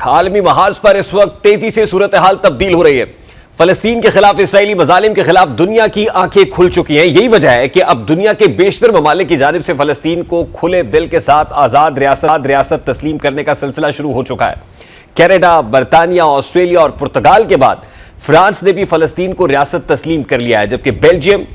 आलमी महाज पर इस वक्त तेजी से सूरत हाल तब्दील हो रही है। फलस्तीन के खिलाफ इसराइली मजालिम के खिलाफ दुनिया की आंखें खुल चुकी हैं। यही वजह है कि अब दुनिया के बेशतर ममालिक की जानिब से फलस्तीन को खुले दिल के साथ आजाद रियासत तस्लीम करने का सिलसिला शुरू हो चुका है। कनाडा, बरतानिया, ऑस्ट्रेलिया और पुर्तगाल के बाद फ्रांस ने भी फलस्तीन को रियासत तस्लीम कर लिया है, जबकि बेल्जियम,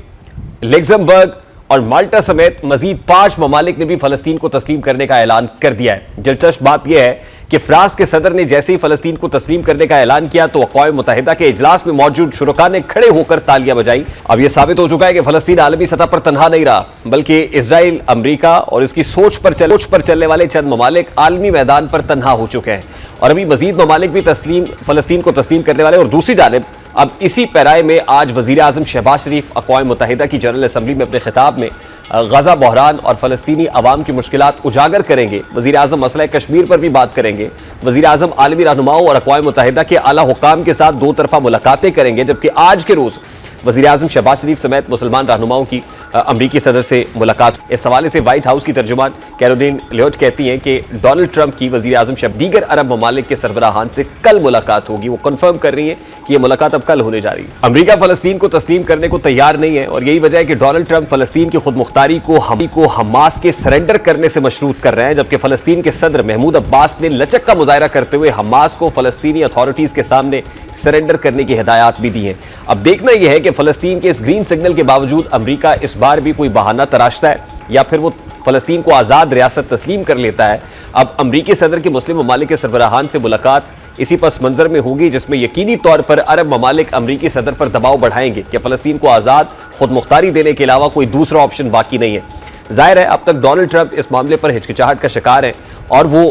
लग्जमबर्ग और माल्टा समेत मजीद 5 ममालिक ने भी फलस्तीन को तस्लीम करने का ऐलान कर दिया है। दिलचस्प बात यह है कि फ्रांस के सदर ने जैसे ही फलस्तीन को तस्लीम करने का ऐलान किया तो अक़वाम मुत्तहिदा के इजलास में मौजूद शुरका ने खड़े होकर तालियां बजाई। अब यह साबित हो चुका है कि फलस्तीन आलमी सतह पर तनहा नहीं रहा, बल्कि इजराइल, अमरीका और इसकी सोच पर चलने वाले चंद ममालिक आलमी मैदान पर तनहा हो चुके हैं और अभी मजीद ममालिक भी फलस्तीन को तस्लीम करने वाले। और दूसरी जानिब अब इसी पैराए में आज वजीर आजम शहबाज शरीफ अक़वाम मुत्तहिदा की जनरल असम्बली में अपने खिताब में गजा बहरान और फलस्तीनी अवाम की मुश्किलात उजागर करेंगे। वजीर आजम मसला कश्मीर पर भी बात करेंगे। वजीर आजम आलमी रहनुमाओं और अक़वाम मुत्तहिदा के आला हुक्काम के साथ 2 तरफा मुलाकातें करेंगे, जबकि आज के रोज़ वज़ीर आज़म शहबाज शरीफ समेत मुसलमान रहनुमाओं की अमरीकी सदर से मुलाकात। इस हवाले से व्हाइट हाउस की तर्जुमान कैरोलिन लियोट कहती हैं कि डोनाल्ड ट्रंप की वज़ीर आज़म शहबाज दीगर अरब ममालिक के सरबराहान से कल मुलाकात होगी। वो कन्फर्म कर रही है कि यह मुलाकात अब कल होने जा रही है। अमरीका फ़लस्तीन को तस्लीम करने को तैयार नहीं है और यही वजह है कि डोनाल्ड ट्रंप फ़लस्तीन की खुद मुख्तारी को हमास के सरेंडर करने से मशरूत कर रहे हैं, जबकि फ़लस्तीन के सदर महमूद अब्बास ने लचक का मुजाहरा करते हुए हमास को फ़लस्तीनी अथॉरिटीज़ के सामने सरेंडर करने की हिदायत भी दी है। अब देखना यह है कि फ़लस्तीन के इस ग्रीन सिग्नल के बावजूद अमरीका इस बार भी कोई बहाना तराशता है या फिर वो फ़लस्तीन को आज़ाद रियासत तस्लीम कर लेता है। अब अमरीकी सदर के मुस्लिम ममालिक के सरबराहान से मुलाकात इसी पस मंजर में होगी, जिसमें यकीनी तौर पर अरब ममालिक अमरीकी सदर पर दबाव बढ़ाएंगे कि फ़लस्तीन को आज़ाद खुद मुख्तारी देने के अलावा कोई दूसरा ऑप्शन बाकी नहीं है। जाहिर है अब तक डोनाल्ड ट्रंप इस मामले पर हिचकिचाहट का शिकार हैं और वो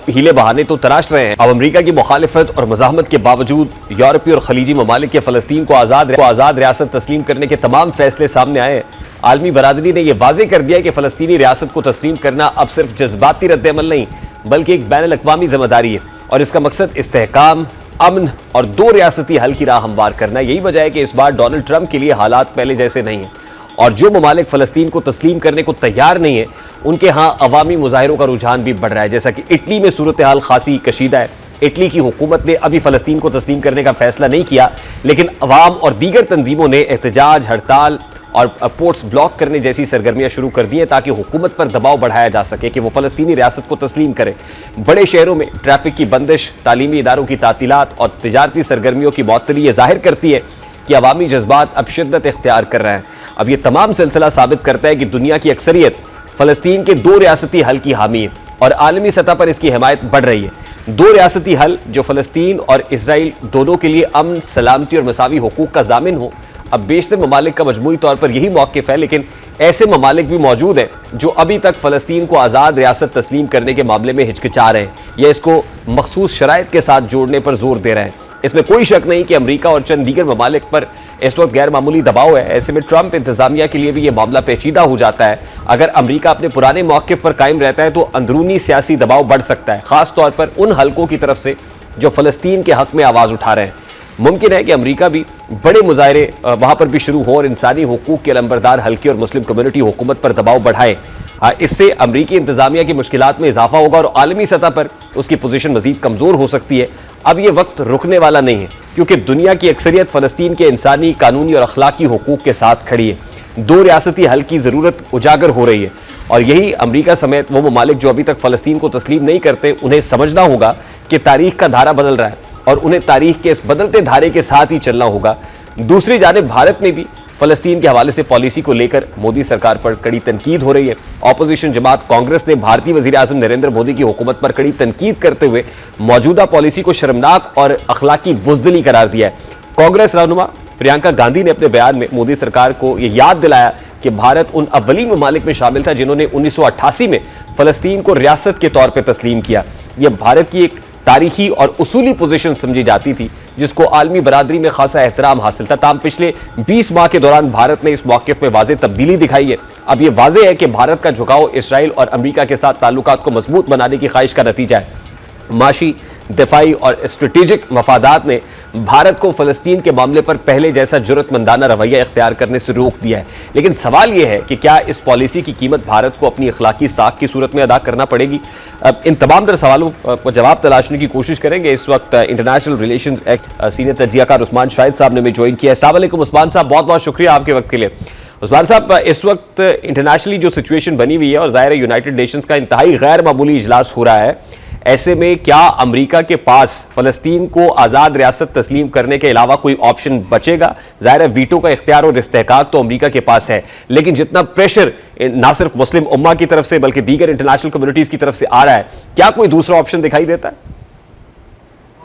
हीले बहाने तो तराश रहे हैं। अब अमरीका की मुखालिफत और मज़ाहमत के बावजूद यूरोपीय और खलीजी ममालिक के फ़लस्तीन को आज़ाद रियासत तस्लीम करने के तमाम फैसले सामने आए हैं। आलमी बरादरी ने यह वाज़ेह कर दिया कि फ़लस्तीनी रियासत को तस्लीम करना अब सिर्फ जज्बाती रद्द-ए-अमल नहीं बल्कि एक बैनुल-अक़वामी ज़िम्मेदारी है और इसका मकसद इस्तेहकाम, अमन और 2 रियासती हल की राह हमवार करना। यही वजह है कि इस बार डोनाल्ड ट्रंप के लिए हालात पहले जैसे नहीं हैं और जो ममालिक फ़लस्तीन को तस्लीम करने को तैयार नहीं है उनके यहाँ अवामी मुजाहिरों का रुझान भी बढ़ रहा है। जैसा कि इटली में सूरत हाल खासी कशीदा है। इटली की हुकूमत ने अभी फ़लस्तीन को तस्लीम करने का फैसला नहीं किया, लेकिन अवाम और दीगर तंजीमों ने एहतजाज, हड़ताल और पोर्ट्स ब्लॉक करने जैसी सरगर्मियां शुरू कर दी हैं ताकि हुकूमत पर दबाव बढ़ाया जा सके कि वो फ़लस्तीनी रियासत को तस्लीम करे। बड़े शहरों में ट्रैफिक की बंदिश, तालीमी इदारों की तातीलात और तिजारती सरगर्मियों की मअतली ये जाहिर करती है कि अवामी जज्बात अब शिद्दत इख्तियार कर रहे हैं। अब ये तमाम सिलसिला साबित करता है कि दुनिया की अक्सरियत फ़लस्तीन के 2 रियासती हल की हामी है और आलमी सतह पर इसकी हिमायत बढ़ रही है। 2 रियासती हल जो फ़लस्तीन और इसराइल दोनों के लिए अमन, सलामती और मसावी हुकूक का ज़ामिन हो। अब बेशतर ममालिक का मजमूई तौर पर यही मौक़िफ़ है, लेकिन ऐसे ममालिक भी मौजूद हैं जो अभी तक फ़लस्तीन को आज़ाद रियासत तस्लीम करने के मामले में हिचकिचा रहे हैं या इसको मखसूस शराइत के साथ जोड़ने पर जोर दे रहे हैं। इसमें कोई शक नहीं कि अमरीका और चंद दीगर ममालिक पर इस वक्त गैर मामूली दबाव है। ऐसे में ट्रंप इंतजामिया के लिए भी यह मामला पेचीदा हो जाता है। अगर अमरीका अपने पुराने मौक़िफ़ पर कायम रहता है तो अंदरूनी सियासी दबाव बढ़ सकता है, ख़ास तौर पर उन हलकों की तरफ से जो फ़लस्तीन के हक़ में आवाज़ उठा रहे हैं। मुमकिन है कि अमरीका भी बड़े मुजाहरे वहाँ पर भी शुरू हो और इंसानी हुकूक के लंबरदार हल्के और मुस्लिम कम्युनिटी हुकूमत पर दबाव बढ़ाए। इससे अमरीकी इंतजामिया की मुश्किलात में इजाफा होगा और आलमी सतह पर उसकी पोजीशन मजीद कमज़ोर हो सकती है। अब ये वक्त रुकने वाला नहीं है क्योंकि दुनिया की अक्सरियत फ़लस्तीन के इंसानी, कानूनी और अखलाकी हुकूक के साथ खड़ी है। 2 रियासती हल की ज़रूरत उजागर हो रही है और यही अमरीका समेत वो ममालिक जो अभी तक फ़लस्तीन को तस्लीम नहीं करते उन्हें समझना होगा कि तारीख का धारा बदल रहा है और उन्हें तारीख के इस बदलते धारे के साथ ही चलना होगा। दूसरी जानिब भारत में भी फ़लस्तीन के हवाले से पॉलिसी को लेकर मोदी सरकार पर कड़ी तनकीद हो रही है। ऑपोजिशन जमात कांग्रेस ने भारतीय वज़ीर आज़म नरेंद्र मोदी की हुकूमत पर कड़ी तनकीद करते हुए मौजूदा पॉलिसी को शर्मनाक और अखलाकी बुज़दिली करार दिया है। कांग्रेस रहनुमा प्रियंका गांधी ने अपने बयान में मोदी सरकार को यह याद दिलाया कि भारत उन अव्वली ममालिक में शामिल था जिन्होंने 1988 में फ़लस्तीन को रियासत के तौर पर तस्लीम किया। यह भारत की एक तारीखी और उसूली पोजीशन समझी जाती थी जिसको आलमी बरादरी में खासा एहतराम हासिल था। ताम पिछले 20 माह के दौरान भारत ने इस मौक़िफ़ में वाज़ेह तब्दीली दिखाई है। अब यह वाज़ेह है कि भारत का झुकाव इसराइल और अमरीका के साथ ताल्लुकात को मजबूत बनाने की ख्वाहिश का नतीजा है। माशी, दिफाई और स्ट्रेटेजिक मफादात ने भारत को फलस्तीन के मामले पर पहले जैसा जुर्रतमंदाना रवैया इख्तियार करने से रोक दिया है। लेकिन सवाल यह है कि क्या इस पॉलिसी की कीमत भारत को अपनी अखलाकी साख की सूरत में अदा करना पड़ेगी? अब इन तमाम तरह सवालों को जवाब तलाशने की कोशिश करेंगे। इस वक्त इंटरनेशनल रिलेशंस एक्ट सीनियर तजियाकार उस्मान शाहिद साहब ने हमें ज्वाइन किया है। अस्सलाम वालेकुम उस्मान साहब, बहुत बहुत शुक्रिया आपके वक्त के लिए। उस्मान साहब, इस वक्त इंटरनेशनली जो सिचुएशन बनी हुई है और जाहिर है यूनाइटेड नेशंस का इंतहाई गैर मामूली इजलास हो रहा है, ऐसे में क्या अमेरिका के पास फलस्तीन को आज़ाद रियासत तस्लीम करने के अलावा कोई ऑप्शन बचेगा? जाहिर है वीटो का इख्तियार और इस्तेहकाक तो अमेरिका के पास है, लेकिन जितना प्रेशर ना सिर्फ मुस्लिम उम्मा की तरफ से बल्कि दीगर इंटरनेशनल कम्युनिटीज की तरफ से आ रहा है, क्या कोई दूसरा ऑप्शन दिखाई देता है?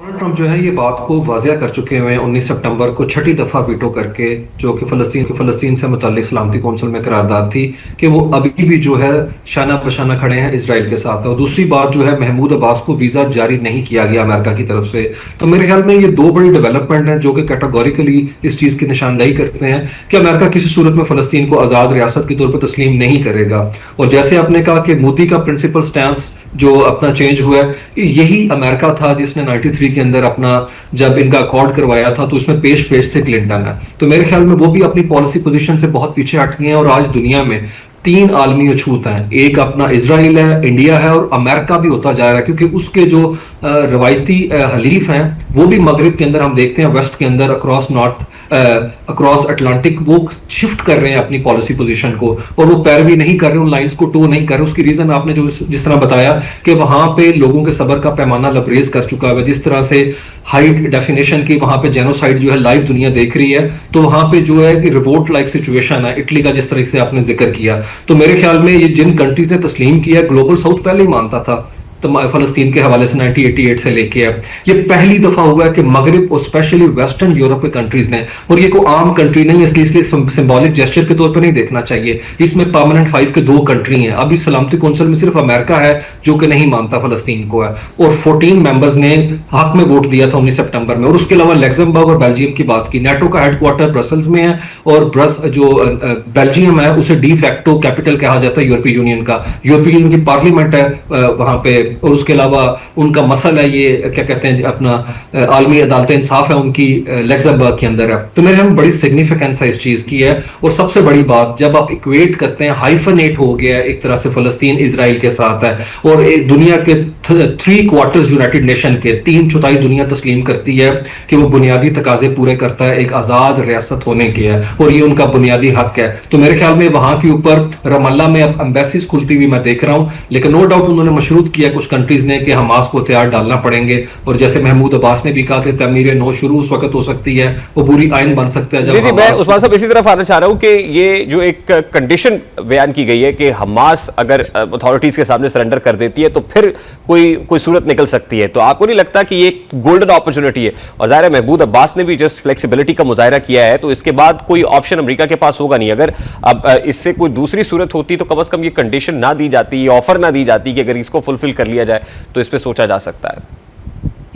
डोनाल्ड ट्रंप जो है ये बात को वाजिया कर चुके हैं 19 सितंबर को छठी दफा वीटो करके, जो कि फ़लस्तीन से मुताल्लिक़ सलामती कौंसिल में करारदाद थी कि वो अभी भी जो है शाना बशाना खड़े हैं इजराइल के साथ। और दूसरी बात जो है, महमूद अब्बास को वीज़ा जारी नहीं किया गया अमेरिका की तरफ से। तो मेरे ख्याल में ये दो बड़ी डेवलपमेंट हैं जो कि कैटेगोरिकली इस चीज़ की निशानदेही करते हैं कि अमेरिका किसी सूरत में फ़लस्तीन को आज़ाद रियासत के तौर पर तस्लीम नहीं करेगा। और जैसे आपने कहा कि मोदी का प्रिंसिपल स्टैंस जो अपना चेंज हुआ है, यही अमेरिका था जिसने 93 के अंदर अपना जब इनका अकॉर्ड करवाया था तो उसमें पेश थे क्लिंटन है। तो मेरे ख्याल में वो भी अपनी पॉलिसी पोजीशन से बहुत पीछे हट गए हैं। और आज दुनिया में तीन आलमी अछूत हैं, एक अपना इजराइल है, इंडिया है और अमेरिका भी होता जा रहा है, क्योंकि उसके जो रवायती हलीफ हैं वो भी मगरिब के अंदर हम देखते हैं, वेस्ट के अंदर अक्रॉस अटलांटिक वो शिफ्ट कर रहे हैं अपनी पॉलिसी पोजीशन को, और वो पैरवी नहीं कर रहे, उन लाइंस को टो नहीं कर रहे। उसकी रीजन आपने जो जिस तरह बताया कि वहां पे लोगों के सब्र का पैमाना लबरेज कर चुका है, जिस तरह से हाई डेफिनेशन की वहां पे जेनोसाइड जो है लाइव दुनिया देख रही है, तो वहां पे जो है कि रिवोल्ट लाइक सिचुएशन है, इटली का जिस तरह से आपने जिक्र किया। तो मेरे ख्याल में ये जिन कंट्रीज ने तस्लीम किया, ग्लोबल साउथ पहले ही मानता था तो फलस्तीन के हवाले से 1988 से लेके है, ये पहली दफा हुआ है कि मगरिब और स्पेशली वेस्टर्न यूरोप के कंट्रीज ने, और ये कोई आम कंट्री नहीं है इसलिए सिंबॉलिक जेस्चर के तौर पर नहीं देखना चाहिए, इसमें परमानेंट 5 के 2 कंट्री हैं। अभी सलामती कौंसिल में सिर्फ अमेरिका है जो कि नहीं मानता फलस्तीन को है, और 14 मेंबर्स ने हक में वोट दिया था 19 सितंबर में। और उसके अलावा लग्जमबर्ग और बेल्जियम की बात की, नेटो का हेडक्वार्टर ब्रसल्स में है, और जो बेल्जियम है उसे डी फैक्टो कैपिटल कहा जाता है यूरोपीय यूनियन का। यूरोपीय यूनियन की पार्लियामेंट है वहां पे, और उसके अलावा उनका मसला है ये क्या कहते हैं अपना आलमी अदालत इंसाफ है उनकी लग्जमबर्ग के अंदर है। तो मेरे हम बड़ी सिग्निफिकेंस है इस चीज की है। और सबसे बड़ी बात, जब आप इक्वेट करते हैं, हाइफनेट हो गया है एक तरह से फलस्तीन इजराइल के साथ है, और दुनिया के 3/4 यूनाइटेड नेशन के 3/4 दुनिया तस्लीम करती है कि वो बुनियादी तकाजे पूरे करता है एक आजाद रियासत होने के है, और ये उनका बुनियादी हक है। तो मेरे ख्याल में वहां के ऊपर रमल्ला में अब एम्बेसीज खुलती हुई मैं देख रहा हूं, लेकिन नो डाउट उन्होंने मशरूत किया कुछ कंट्रीज ने कि हमास को हथियार डालना पड़ेंगे। और जैसे महमूद अब्बास ने भी कहा कि तमीर नौ शुरू उस वक्त हो सकती है, वो बुरी आइन बन सकता है जब मैं उस्मान साहब इसी तरफ आना चाह रहा हूं कि ये जो एक कंडीशन बयान की गई है कि हमास अगर अथॉरिटीज के सामने सरेंडर कर देती है तो फिर कोई सूरत निकल सकती है, तो आपको नहीं लगता कि ये एक गोल्डन अपॉर्चुनिटी है? और जाहिर है महमूद अब्बास ने भी जस्ट फ्लेक्सिबिलिटी का मुजाहिरा किया है, तो इसके बाद कोई ऑप्शन अमेरिका के पास होगा नहीं। अगर अब इससे कोई दूसरी सूरत होती तो कम से कम ये कंडीशन ना दी जाती, ऑफर ना दी जाती कि अगर इसको फुलफिल कर लिया जाए तो इस पे सोचा जा सकता है।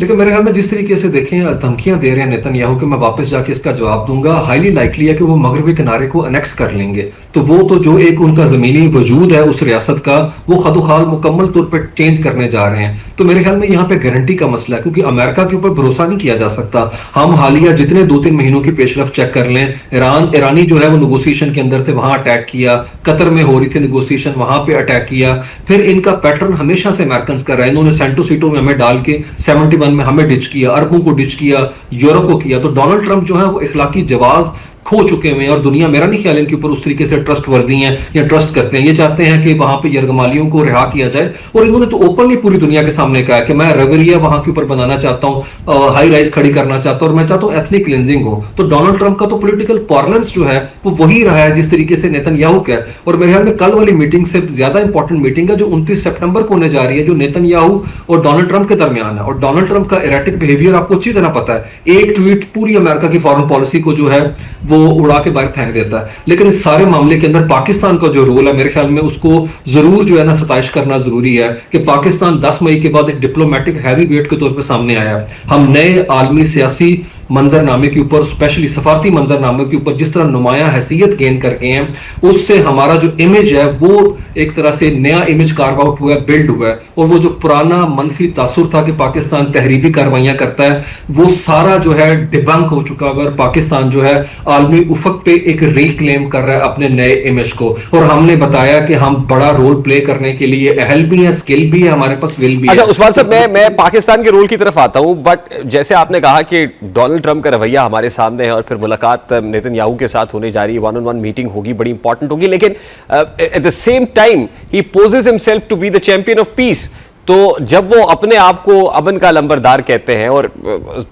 लेकिन मेरे ख्याल में जिस तरीके से देखें धमकियां दे रहे हैं नेतन्याहू कि मैं वापस जाके इसका जवाब दूंगा, हाईली लाइकली है कि वो मगरबी किनारे को अनेक्स कर लेंगे। तो वो तो जो एक उनका जमीनी वजूद है उस रियासत का, वो खदोखाल मुकम्मल तौर पर चेंज करने जा रहे हैं। तो मेरे ख्याल में यहाँ पे गारंटी का मसला है, क्योंकि अमेरिका के ऊपर भरोसा नहीं किया जा सकता। हम हालिया जितने 2-3 महीनों की पेशरफ चेक कर लें, ईरानी जो है वो नेगोशिएशन के अंदर थे, वहां अटैक किया, कतर में हो रही थी नेगोशिएशन, वहां पे अटैक किया। फिर इनका पैटर्न हमेशा से अमेरिकन कर रहा है, इन्होंने सेंटो सीटों में हमें डाल के 71 में हमें डिच किया, अरबों को डिच किया, यूरोप को किया। तो डोनाल्ड ट्रंप जो है वो इखलाकी जवाज खो चुके हुए हैं, और दुनिया मेरा नहीं ख्याल इनके ऊपर उस तरीके से ट्रस्ट वर्दी हैं या ट्रस्ट करते हैं। ये चाहते हैं कि वहां पे यरगमालियों को रिहा किया जाए, और इन्होंने तो ओपनली पूरी दुनिया के सामने कहा कि मैं रेवरिया वहां के ऊपर बनाना चाहता हूं, हाई राइज खड़ी करना चाहता हूं, और मैं चाहता हूं एथनिक क्लिनजिंग हो। तो डोनाल्ड ट्रंप का तो पॉलिटिकल पार्लेंस जो है वो वही रहा है जिस तरीके से नेतन्याहू का। और मेरे ख्याल में कल वाली मीटिंग से ज्यादा इंपॉर्टेंट मीटिंग है जो 29 सितंबर को होने जा रही है, जो नेतन्याहू और डोनाल्ड ट्रंप के दरमियान है। और डोनाल्ड ट्रंप का एरेटिक बिहेवियर आपको अच्छी तरह पता है, एक ट्वीट पूरी अमेरिका की फॉरेन पॉलिसी को जो है वो उड़ा के बाहर फेंक देता है। लेकिन इस सारे मामले के अंदर पाकिस्तान का जो रोल है, मेरे ख्याल में उसको जरूर जो है ना सताइश करना जरूरी है कि पाकिस्तान 10 मई के बाद एक डिप्लोमेटिक हैवी वेट के तौर पर सामने आया। हम नए आलमी सियासी मंजरनामे के ऊपर, स्पेशली सफारती मंजरनामे के ऊपर जिस तरह नुमाया हैसियत गेन कर गए हैं, उससे हमारा जो इमेज है वो एक तरह से नया इमेज कार्व आउट हुआ है, बिल्ड हुआ है। और वो जो पुराना मनफी तासुर था कि पाकिस्तान तहरीबी कार्रवाइयां करता है, वो सारा जो है डिबंक हो चुका है। और पाकिस्तान जो है आलमी उफक पे एक रिक्लेम कर रहा है अपने नए इमेज को। और हमने बताया कि हम बड़ा रोल प्ले करने के लिए अहल भी है, स्किल भी है, हमारे पास विल भी है। अच्छा उस्मान साहब, मैं पाकिस्तान के रोल की तरफ आता हूं, बट जैसे आपने कहा कि डोनाल्ड ट्रंप का रवैया हमारे सामने है और फिर मुलाकात नेतन्याहू के साथ होने जा रही है, वन ऑन वन मीटिंग होगी, बड़ी इंपॉर्टेंट होगी, लेकिन एट द सेम टाइम ही poses himself to be the champion of peace. तो जब वो अपने आप को अमन का लंबरदार कहते हैं और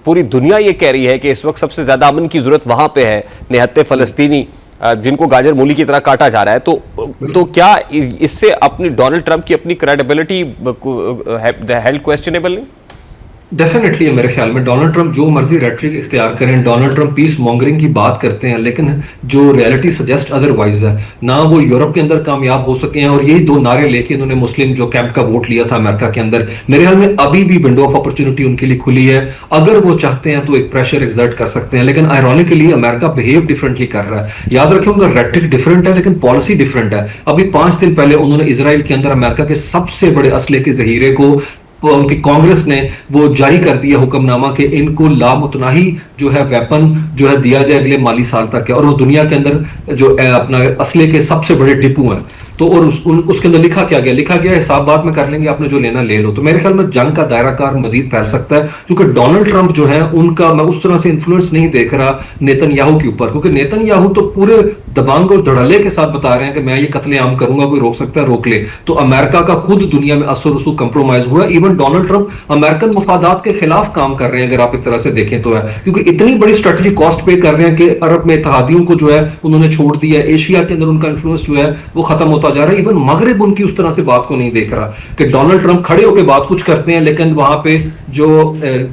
पूरी दुनिया ये कह रही है कि इस वक्त सबसे ज्यादा अमन की जरूरत वहां पे है, निहत्ते फलस्तीनी जिनको गाजर मूली की तरह काटा जा रहा है, तो क्या इससे अपनी डोनाल्ड ट्रंप की अपनी क्रेडिबिलिटी हेल्ड क्वेश्चनेबल नहीं? डेफिनेटली है मेरे ख्याल में। डोनाल्ड ट्रंप जो मर्जी रेटरिक इख्तियार करें, डोनाल्ड ट्रंप पीस मॉन्गरिंग की बात करते हैं, लेकिन जो रियलिटी सजेस्ट अदरवाइज है। ना वो यूरोप के अंदर कामयाब हो सके हैं, और यही दो नारे लेके इन्होंने मुस्लिम जो कैंप का वोट लिया था अमेरिका के अंदर, मेरे ख्याल में अभी भी विंडो ऑफ अपॉर्चुनिटी उनके लिए खुली है। अगर वो चाहते हैं तो एक प्रेशर एक्सर्ट कर सकते हैं, लेकिन आयरॉनिकली अमेरिका बिहेव डिफरेंटली कर रहा है। याद रखें उनका रेटरिक डिफरेंट है लेकिन पॉलिसी डिफरेंट है। अभी 5 दिन पहले उन्होंने इसराइल के अंदर अमेरिका के सबसे बड़े असले के जहीरे को, उनकी कांग्रेस ने वो जारी कर दिया हुक्मनामा कि इनको लामुतनाही जो है वेपन जो है दिया जाए अगले माली साल तक है। और वो दुनिया के अंदर जो अपना असले के सबसे बड़े डिपो हैं। तो और उसके अंदर लिखा क्या गया, लिखा गया हिसाब बाद में कर लेंगे, आपने जो लेना ले लो। तो मेरे ख्याल में जंग का दायरा कार मजीद फैल सकता है, क्योंकि डोनाल्ड ट्रंप जो है उनका मैं उस तरह से इन्फ्लुएंस नहीं देख रहा नेतन्याहू के ऊपर, क्योंकि नेतन्याहू तो पूरे दबंग और धड़ल्ले के साथ बता रहे हैं कि मैं ये कत्लेआम करूंगा, कोई रोक सकता है रोक ले। तो अमेरिका का खुद दुनिया में असर रसूख कंप्रोमाइज हुआ। इवन डोनाल्ड ट्रंप अमेरिकन मफादात के खिलाफ काम कर रहे हैं, अगर आप एक तरह से देखें तो है, क्योंकि इतनी बड़ी स्ट्रेटजी कॉस्ट पे कर रहे हैं कि अरब में इत्तेहादियों को जो है उन्होंने छोड़ दिया है। एशिया के अंदर उनका इन्फ्लुएंस जो है वो खत्म होता जा रहा है। इवन मगरिब उनकी उस तरह से बात को नहीं देख रहा कि डोनाल्ड ट्रंप खड़े होकर बात कुछ करते हैं, लेकिन वहां पे जो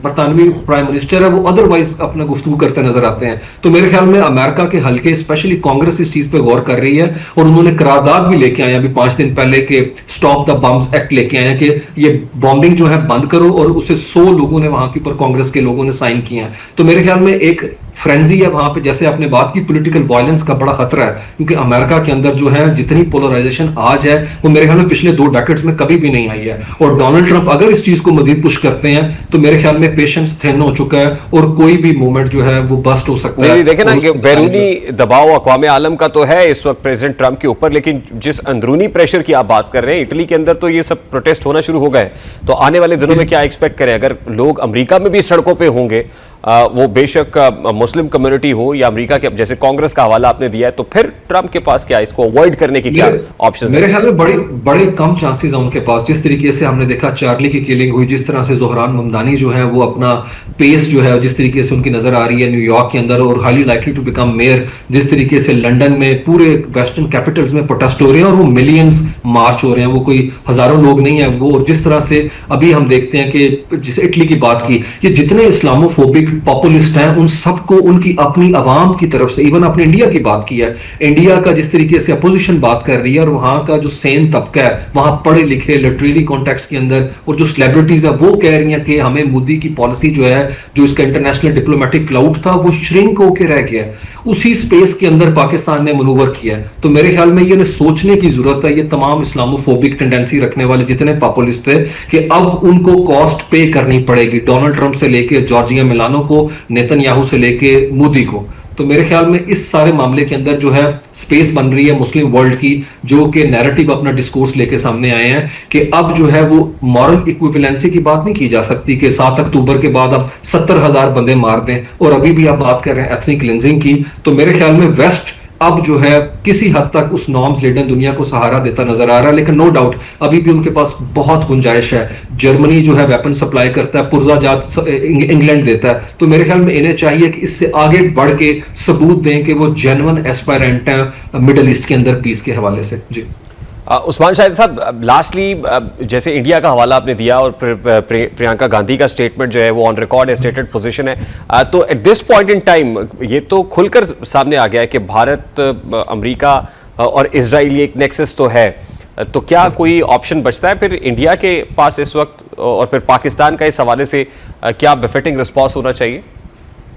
बरतानवी प्राइम मिनिस्टर है वो अदरवाइज अपना गुफ्तगू करते नजर आते हैं। तो मेरे ख्याल में अमेरिका के हल्के स्पेशली कांग्रेस इस चीज पे गौर कर रही है, और उन्होंने करारदाद भी लेके आए अभी 5 दिन पहले के स्टॉप द बम्स एक्ट लेके आए हैं कि ये बॉम्बिंग जो है बंद करो, और उसे 100 लोगों ने वहां के ऊपर कांग्रेस के लोगों ने साइन किए हैं। तो मेरे ख्याल में एक फ्रेंजी है वहां पे, जैसे आपने बात की पॉलिटिकल वायलेंस का बड़ा खतरा है, क्योंकि अमेरिका के अंदर जो है जितनी पोलराइजेशन आज है वो मेरे ख्याल में पिछले 2 डेकेड्स में कभी भी नहीं आई है। और डोनाल्ड ट्रंप अगर इस चीज को मजीद पुश करते हैं तो मेरे ख्याल में पेशेंस थिन हो चुका है, और कोई भी मूवमेंट जो है वो बस्ट हो सकता है। देखे ना कि बैरूनी दबाव अक़वाम आलम का तो है इस वक्त प्रेसिडेंट ट्रंप के ऊपर, लेकिन जिस अंदरूनी प्रेशर की आप बात कर रहे हैं, इटली के अंदर तो ये सब प्रोटेस्ट होना शुरू हो गए। तो आने वाले दिनों में क्या एक्सपेक्ट करें? अगर लोग अमेरिका में भी सड़कों पर होंगे, वो बेशक मुस्लिम कम्युनिटी हो या अमेरिका के, जैसे कांग्रेस का हवाला आपने दिया है, तो फिर ट्रंप के पास क्या, इसको अवॉइड करने की क्या ऑप्शंस मेरे ख्याल में बड़े कम चांसेस हैं उनके पास। जिस तरीके से हमने देखा चार्ली की किलिंग हुई, जिस तरह से जोहरान ममदानी जो है वो अपना पेस जो है जिस तरीके से उनकी नजर आ रही है न्यूयॉर्क के अंदर, और highly likely to become mayor, जिस तरीके से लंदन में पूरे वेस्टर्न कैपिटल्स में प्रोटेस्ट हो रहे हैं और वो मिलियंस मार्च हो रहे हैं, वो कोई हजारों लोग नहीं है वो। और जिस तरह से अभी हम देखते हैं कि जिस इटली की बात की, ये जितने इस्लामोफोबिक पॉपुलिस्ट हैं उन सबको उनकी अपनी आवाम की तरफ से, इवन अपने इंडिया की बात की है, इंडिया का जिस तरीके से अपोजिशन बात कर रही है, और वहां का जो सेन तबका है, वहां पढ़े लिखे लिटरेरी कॉन्टेक्स्ट के अंदर, और जो सेलिब्रिटीज है वो कह रही हैं कि हमें मोदी की पॉलिसी जो है, जो इसका इंटरनेशनल डिप्लोमेटिक क्लाउड था वो श्रिंक होके रह गया है। उसी स्पेस के अंदर पाकिस्तान ने मनूवर किया है। तो मेरे ख्याल में ये सोचने की जरूरत है, ये तमाम इस्लामोफोबिक टेंडेंसी रखने वाले जितने पॉपुलिस्ट थे, कि अब उनको कॉस्ट पे करनी पड़ेगी, डोनाल्ड ट्रंप से लेके जॉर्जिया मिलानो को, नेतन्याहू से लेके मोदी को। तो मेरे ख्याल में इस सारे मामले के अंदर जो है स्पेस बन रही है मुस्लिम वर्ल्ड की, जो कि नैरेटिव अपना डिस्कोर्स लेके सामने आए हैं कि अब जो है वो मॉरल इक्विवेलेंसी की बात नहीं की जा सकती कि 7 अक्टूबर के बाद अब 70,000 बंदे मार दें, और अभी भी आप बात कर रहे हैं एथनिक क्लिंजिंग की। तो मेरे ख्याल में वेस्ट अब जो है किसी हद तक उस नॉर्म्स लेडन दुनिया को सहारा देता नजर आ रहा है, लेकिन नो डाउट अभी भी उनके पास बहुत गुंजाइश है। जर्मनी जो है वेपन सप्लाई करता है, पुर्जाजात इंग्लैंड देता है। तो मेरे ख्याल में इन्हें चाहिए कि इससे आगे बढ़ के सबूत दें कि वो जेन्युइन एस्पायरेंट हैं मिडिल ईस्ट के अंदर पीस के हवाले से। जी उस्मान शाहिद साहब, लास्टली जैसे इंडिया का हवाला आपने दिया और प्रियंका गांधी का स्टेटमेंट जो है वो ऑन रिकॉर्ड स्टेटेड पोजीशन है, तो at this point in time ये तो खुलकर सामने आ गया है कि भारत, अमेरिका और इजराइल ये एक नेक्सस तो है, तो क्या कोई ऑप्शन बचता है फिर इंडिया के पास इस वक्त, और फिर पाकिस्तान का इस हवाले से क्या बेफिटिंग रिस्पॉन्स होना चाहिए?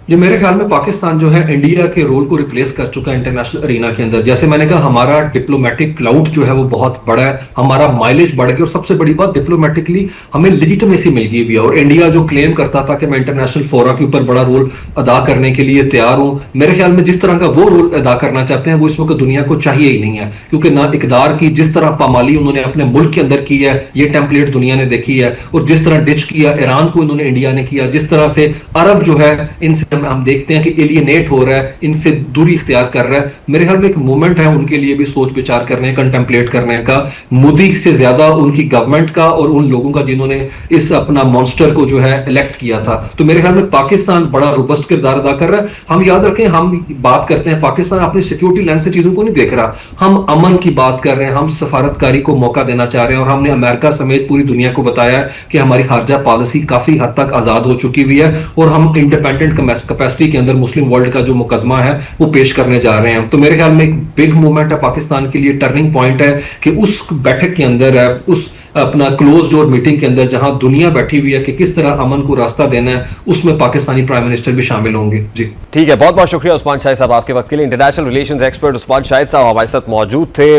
जी, मेरे ख्याल में पाकिस्तान जो है इंडिया के रोल को रिप्लेस कर चुका है इंटरनेशनल अरीना के अंदर। जैसे मैंने कहा, हमारा डिप्लोमेटिक क्लाउड जो है वो बहुत बड़ा है, हमारा माइलेज बढ़ गया, और सबसे बड़ी बात डिप्लोमेटिकली हमें लेजिटिमेसी मिल गई भी है। और इंडिया जो क्लेम करता था कि मैं इंटरनेशनल फोरा के ऊपर बड़ा रोल अदा करने के लिए तैयार हूं, मेरे ख्याल में जिस तरह का वो रोल अदा करना चाहते हैं वो इस वक्त दुनिया को चाहिए ही नहीं है। क्योंकि ना इकदार की जिस तरह पामाली उन्होंने अपने मुल्क के अंदर की है, ये टेम्पलेट दुनिया ने देखी है, और जिस तरह डिच किया ईरान को इन्होंने इंडिया ने किया, जिस तरह से अरब जो है इनसे हम देखते हैं कि एलियनेट हो रहा है, इनसे दूरी इख्तियार कर रहा है। मेरे ख्याल में एक मूवमेंट है उनके लिए भी सोच विचार करने, कंटेम्पलेट करने का, मोदी से ज्यादा उनकी गवर्नमेंट का और उन लोगों का जिन्होंने इस अपना मॉन्स्टर को जो है इलेक्ट किया था। तो मेरे ख्याल में पाकिस्तान बड़ा रोबस्ट किरदार अदा कर रहा है। हम याद रखें, हम बात करते हैं पाकिस्तान अपनी सिक्योरिटी लेंस से चीजों को नहीं देख रहा, हम अमन की बात कर रहे हैं, हम सफारतकारी को मौका देना चाह रहे हैं, और हमने अमेरिका समेत पूरी दुनिया को बताया है कि हमारी खारजा पॉलिसी काफी हद तक आजाद हो चुकी हुई है, और हम इंडिपेंडेंट कैपेसिटी के अंदर मुस्लिम वर्ल्ड का जो मुकदमा है वो पेश करने जा रहे हैं। तो मेरे ख्याल में एक बिग मूवमेंट है पाकिस्तान के लिए, टर्निंग पॉइंट है कि उस बैठक के अंदर है, उस अपना क्लोज डोर मीटिंग के अंदर जहां दुनिया बैठी हुई है कि किस तरह अमन को रास्ता देना है, उसमें पाकिस्तानी प्राइम मिनिस्टर भी शामिल होंगे। जी ठीक है, बहुत बहुत शुक्रिया उस्मान शाहिद साहब आपके वक्त के लिए। International relations expert Usman Shahid साहब हमारे साथ मौजूद थे।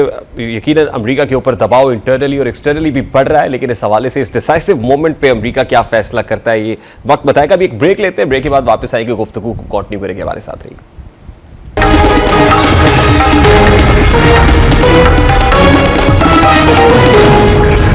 यकीनन अमेरिका के ऊपर दबाव इंटरनली और एक्सटर्नली भी बढ़ रहा है, लेकिन इस हवाले से इस डिसाइसिव मोमेंट पे अमेरिका क्या फैसला करता है ये वक्त बताएगा। अभी एक ब्रेक लेते हैं, ब्रेक के बाद वापस आएंगे, गुफ्तगू को कंटिन्यू करेंगे। हमारे साथ रहिए।